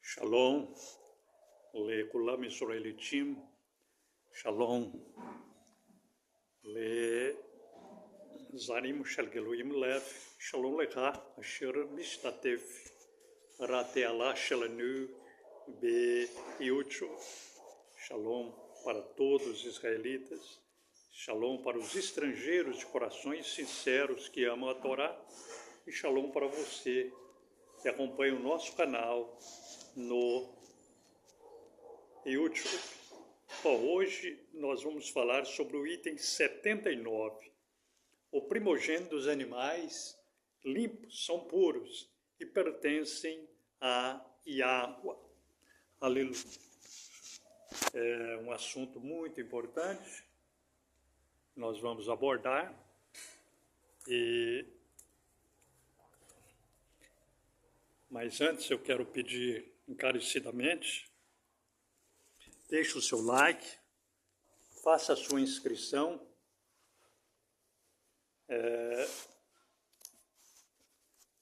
Shalom, לכולם ישראליתים, שלום, לזרים של גילויים לב, שלום לך, אשר משתתף בתעלה שלנו ביוטיוב. Shalom para todos os israelitas, shalom para os estrangeiros de corações sinceros que amam a Torá, e shalom para você que acompanha o nosso canal no YouTube. Bom, hoje nós vamos falar sobre o item 79. O primogênito dos animais limpos são puros e pertencem a Yahweh. Aleluia. É um assunto muito importante, nós vamos abordar, mas antes eu quero pedir encarecidamente, deixe o seu like, faça a sua inscrição,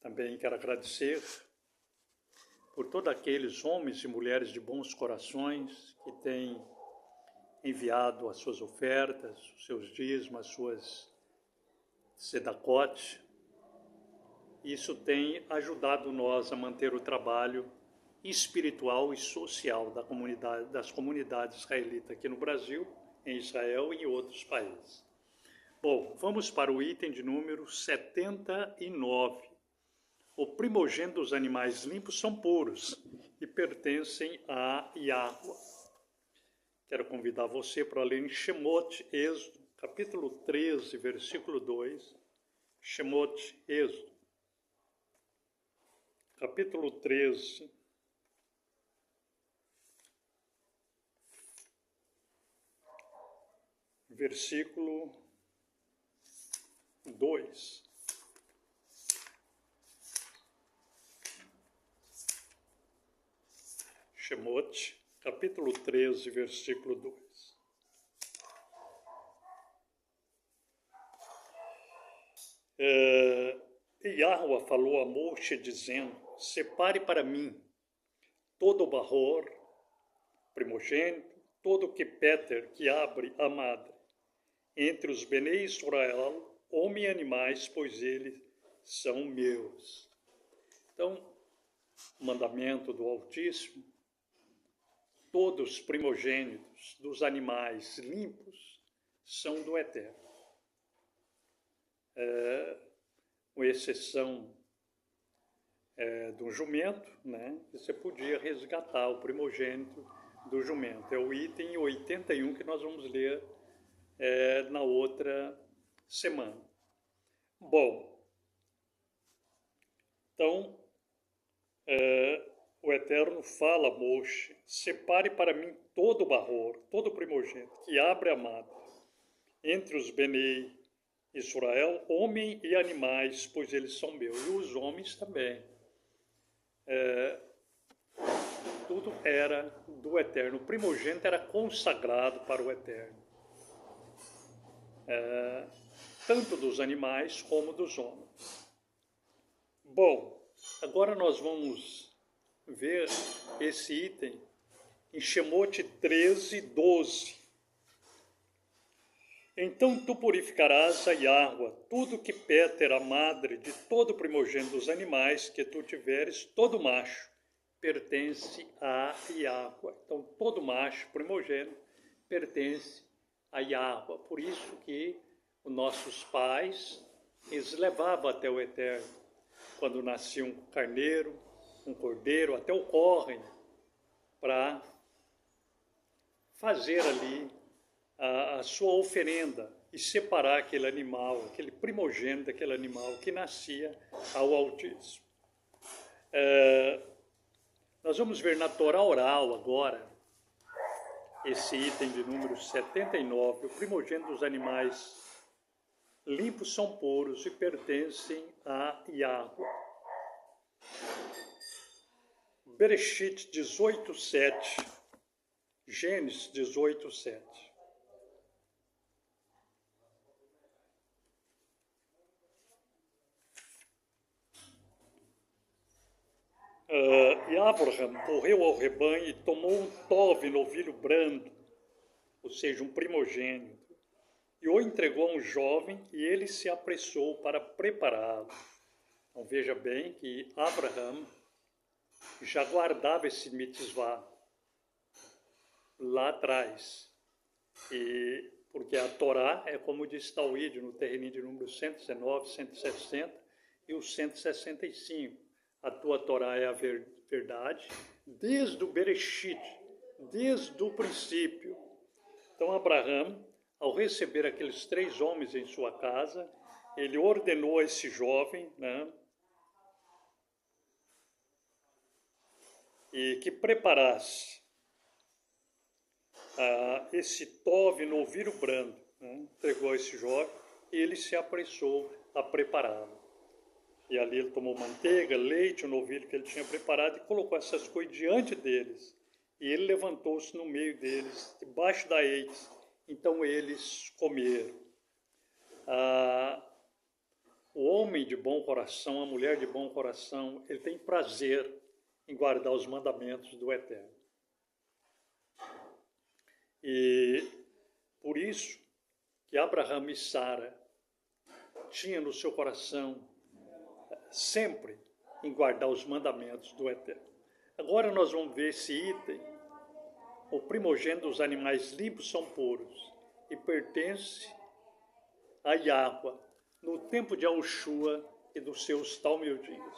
também quero agradecer por todos aqueles homens e mulheres de bons corações que têm enviado as suas ofertas, os seus dízimos, as suas sedacote. Isso tem ajudado nós a manter o trabalho espiritual e social das comunidades israelitas aqui no Brasil, em Israel e em outros países. Bom, vamos para o item de número 79. O primogênito dos animais limpos são puros e pertencem a Yahweh. Quero convidar você para ler em Shemot, Êxodo, capítulo 13, versículo 2. Shemot, Êxodo, capítulo 13, versículo 2. Shemot, capítulo 13, versículo 2. Yahweh falou a Moshe dizendo: separe para mim todo o Bahor, primogênito, todo o Kepeter que abre a madre, entre os Benei Israel, homem e animais, pois eles são meus. Então, mandamento do Altíssimo, todos os primogênitos dos animais limpos são do Eterno. Com exceção do jumento, né? Você podia resgatar o primogênito do jumento. É o item 81 que nós vamos ler na outra semana. Bom, então, o Eterno fala a Moshe: separe para mim todo o Bahor, todo o primogênito que abre a madre, entre os Benei Israel, homem e animais, pois eles são meus. E os homens também. Tudo era do Eterno. O primogênito era consagrado para o Eterno. Tanto dos animais como dos homens. Bom, agora nós vamos ver esse item em Shemot 13, 12. Então tu purificarás a Yahweh, tudo que Peter, a madre de todo primogênito dos animais que tu tiveres, todo macho, pertence a Yahweh. Então todo macho primogênito pertence a Yahweh. Por isso que os nossos pais, eles levavam até o Eterno, quando nascia um carneiro, um cordeiro, até o correm, para fazer ali a sua oferenda e separar aquele animal, aquele primogênito daquele animal que nascia ao Altíssimo. Nós vamos ver na Torá oral agora, esse item de número 79, o primogênito dos animais limpos são puros e pertencem a Yahweh. Bereshit 18:7, Gênesis 18:7. E Abraham correu ao rebanho e tomou um tove, novilho brando, ou seja, um primogênito, e o entregou a um jovem, e ele se apressou para prepará-lo. Então veja bem que Abraham já guardava esse mitzvah lá atrás, porque a Torá é como diz Talmud no terreninho de número 119, 160 e o 165. A tua Torá é a verdade desde o Bereshit, desde o princípio. Então Abraham, ao receber aqueles 3 homens em sua casa, ele ordenou a esse jovem, né, e que preparasse esse tove, novilho brando, né, entregou a esse jovem e ele se apressou a prepará-lo. E ali ele tomou manteiga, leite, o novilho que ele tinha preparado e colocou essas coisas diante deles. E ele levantou-se no meio deles, debaixo da eite. Então eles comeram. O homem de bom coração, a mulher de bom coração, ele tem prazer em guardar os mandamentos do Eterno. E por isso que Abraham e Sara tinham no seu coração sempre em guardar os mandamentos do Eterno. Agora nós vamos ver esse item. O primogênito dos animais limpos são puros e pertence a Yahweh no tempo de Yahushua e dos seus talmiudinhos.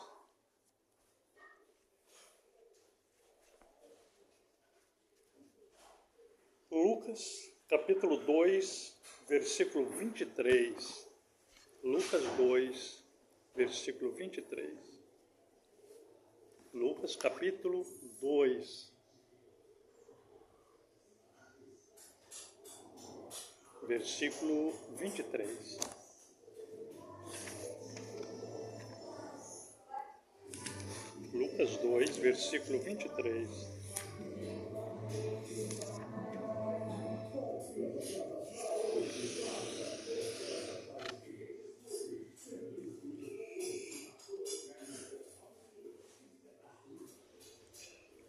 Lucas, capítulo 2, versículo 23. Lucas 2, versículo 23. Lucas, capítulo 2, versículo 23. Lucas 2, versículo 23.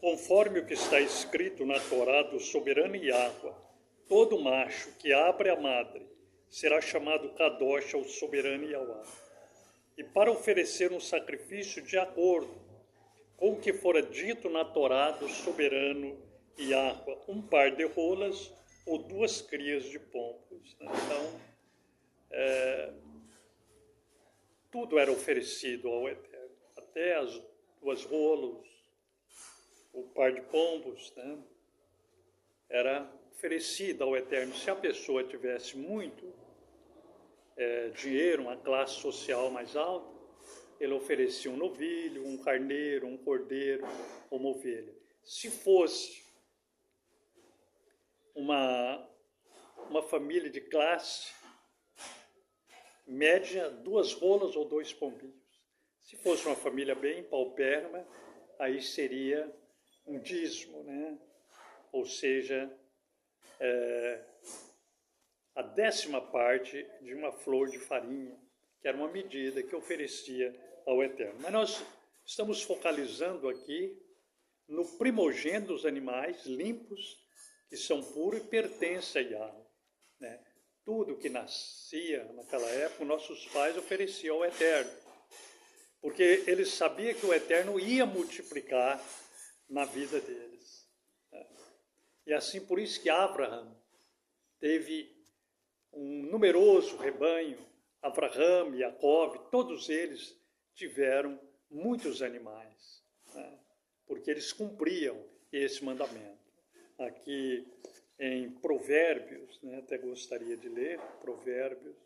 Conforme o que está escrito na Torá do soberano Yahweh, todo macho que abre a madre será chamado Kadosh ao soberano Yahweh. E para oferecer um sacrifício de acordo com o que fora dito na Torá do soberano Yahweh, um par de rolas ou 2 crias de pombos. Então, tudo era oferecido ao Eterno, até as 2 rolas, o par de pombos, né, era oferecido ao Eterno. Se a pessoa tivesse muito dinheiro, uma classe social mais alta, ele oferecia um novilho, um carneiro, um cordeiro, uma ovelha. Se fosse uma família de classe média, 2 rolas ou 2 pombinhos. Se fosse uma família bem paupérrima, aí seria um dízimo, né? Ou seja, a 10ª parte de uma flor de farinha, que era uma medida que oferecia ao Eterno. Mas nós estamos focalizando aqui no primogênito dos animais limpos, que são puros e pertencem a Yahweh, né? Tudo que nascia naquela época, nossos pais ofereciam ao Eterno, porque eles sabiam que o Eterno ia multiplicar na vida deles. E assim, por isso que Abraham teve um numeroso rebanho, Abraham e Jacob, todos eles tiveram muitos animais, né? Porque eles cumpriam esse mandamento. Aqui em Provérbios, né, até gostaria de ler, Provérbios.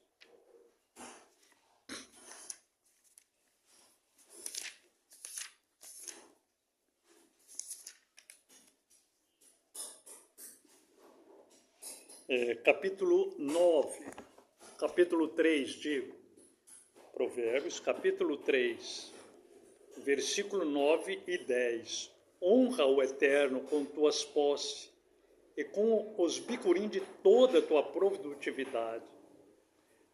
Capítulo 9, capítulo 3, digo, Provérbios, capítulo 3, versículo 9 e 10. Honra o Eterno com tuas posses e com os bicurim de toda a tua produtividade.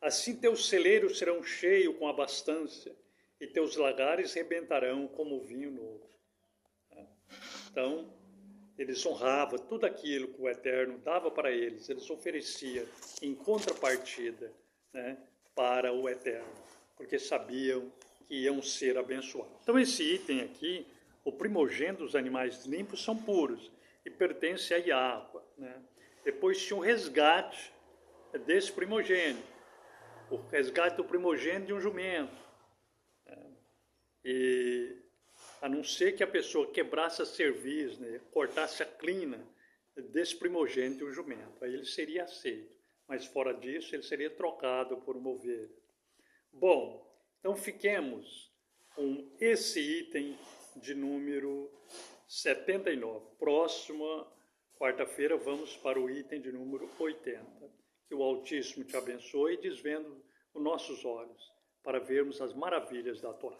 Assim teus celeiros serão cheios com abastança e teus lagares rebentarão como vinho novo. Então, eles honravam tudo aquilo que o Eterno dava para eles, eles ofereciam em contrapartida, né, para o Eterno, porque sabiam que iam ser abençoados. Então, esse item aqui, o primogênito dos animais limpos são puros e pertence a Yahweh, né? Depois tinha o resgate desse primogênito, o resgate do primogênito de um jumento, né? E a não ser que a pessoa quebrasse a cerviz, né, cortasse a crina desse primogênito de um jumento, aí ele seria aceito, mas fora disso ele seria trocado por uma ovelha. Bom, então fiquemos com esse item de número 79. Próxima quarta-feira vamos para o item de número 80. Que o Altíssimo te abençoe, desvendo os nossos olhos para vermos as maravilhas da Torá.